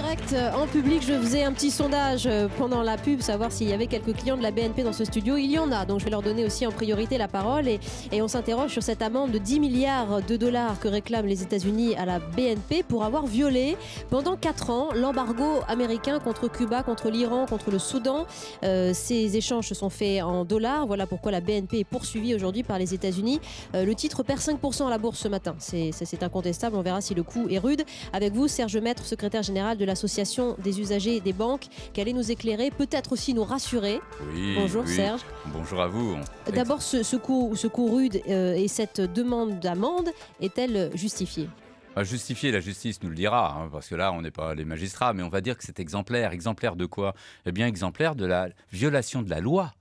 direct en public, je faisais un petit sondage pendant la pub, savoir s'il y avait quelques clients de la BNP dans ce studio. Il y en a, donc je vais leur donner aussi en priorité la parole. Et on s'interroge sur cette amende de 10 milliards de dollars que réclament les États-Unis à la BNP pour avoir violé pendant 4 ans l'embargo américain contre Cuba, contre l'Iran, contre le Soudan. Ces échanges se sont faits en dollars. Voilà pourquoi la BNP est poursuivie aujourd'hui par les États-Unis. Le titre perd 5% à la bourse ce matin. C'est incontestable. On verra si le coup est rude. Avec vous, Serge Maître, secrétaire général de l'Association des usagers des banques, qui allait nous éclairer, peut-être aussi nous rassurer. Oui, bonjour oui. Serge. Bonjour à vous. D'abord, ce coup rude et cette demande d'amende est-elle justifiée ? Justifier, la justice nous le dira, parce que là, on n'est pas les magistrats, mais on va dire que c'est exemplaire. Exemplaire de quoi ? Eh bien, exemplaire de la violation de la loi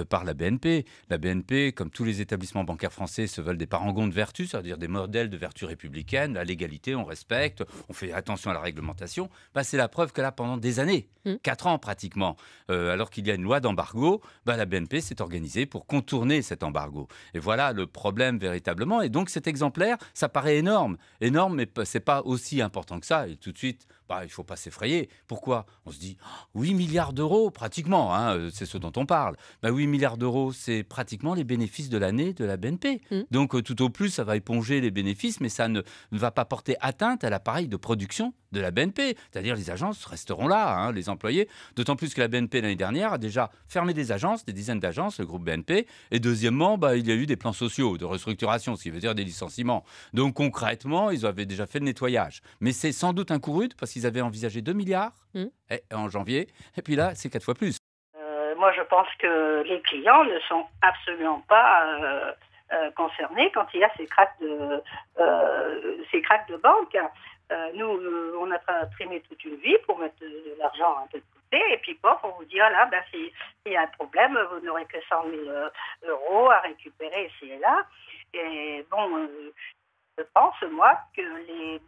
par la BNP. La BNP, comme tous les établissements bancaires français, se veulent des parangons de vertu, c'est-à-dire des modèles de vertu républicaine. La légalité, on respecte, on fait attention à la réglementation. C'est la preuve que là, pendant des années, 4 ans pratiquement, alors qu'il y a une loi d'embargo, la BNP s'est organisée pour contourner cet embargo. Et voilà le problème véritablement. Et donc cet exemplaire, ça paraît énorme. Énorme, mais c'est pas aussi important que ça. Et tout de suite, il ne faut pas s'effrayer. Pourquoi ? On se dit 8 milliards d'euros, pratiquement, c'est ce dont on parle. 8 milliards d'euros, c'est pratiquement les bénéfices de l'année de la BNP. Donc tout au plus, ça va éponger les bénéfices, mais ça ne va pas porter atteinte à l'appareil de production de la BNP. C'est-à-dire les agences resteront là, les employés. D'autant plus que la BNP, l'année dernière, a déjà fermé des agences, des dizaines d'agences, le groupe BNP. Et deuxièmement, il y a eu des plans sociaux de restructuration, ce qui veut dire des licenciements. Donc concrètement, ils avaient déjà fait le nettoyage. Mais c'est sans doute un coup rude, parce qu'ils avaient envisagé 2 milliards en janvier. Et puis là, c'est 4 fois plus. Moi, je pense que les clients ne sont absolument pas concernés quand il y a ces cracks de banque. Nous, on a trimé toute une vie pour mettre de l'argent un peu de côté, et puis on vous dit, s'il y a un problème, vous n'aurez que 100 000 euros à récupérer ici et là. Et je pense, moi, que les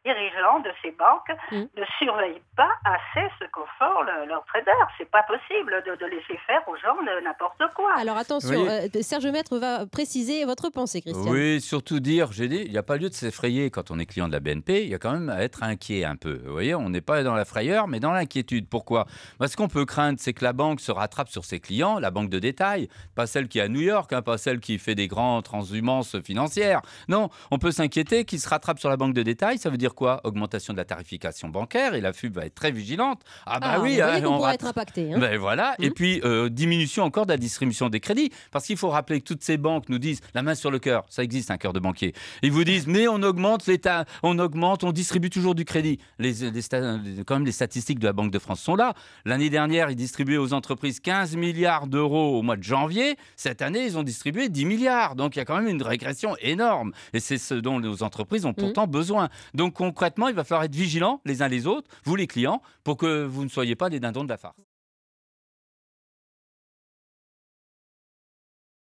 dirigeants de ces banques ne surveillent pas assez ce qu'en font leurs traders. C'est pas possible de laisser faire aux gens n'importe quoi. Alors attention, Serge Maître va préciser votre pensée, Christian. Oui, surtout dire, j'ai dit, il n'y a pas lieu de s'effrayer quand on est client de la BNP. Il y a quand même à être inquiet un peu. Vous voyez, on n'est pas dans la frayeur, mais dans l'inquiétude. Pourquoi ? Ce qu'on peut craindre, c'est que la banque se rattrape sur ses clients, la banque de détail, pas celle qui est à New York, pas celle qui fait des grands transhumances financières. Non, on peut s'inquiéter qu'il se rattrape sur la banque de détail. Ça veut dire quoi ? Augmentation de la tarification bancaire, et la FUB va être très vigilante. Oui, on pourra être impacté. Voilà. Et puis, diminution encore de la distribution des crédits. Parce qu'il faut rappeler que toutes ces banques nous disent, la main sur le cœur, ça existe un cœur de banquier. Ils vous disent, mais on augmente l'État, on distribue toujours du crédit. Quand même, les statistiques de la Banque de France sont là. L'année dernière, ils distribuaient aux entreprises 15 milliards d'euros au mois de janvier. Cette année, ils ont distribué 10 milliards. Donc, il y a quand même une régression énorme. Et c'est ce dont nos entreprises ont pourtant besoin. Donc, concrètement, il va falloir être vigilants les uns les autres, vous les clients, pour que vous ne soyez pas des dindons de la farce.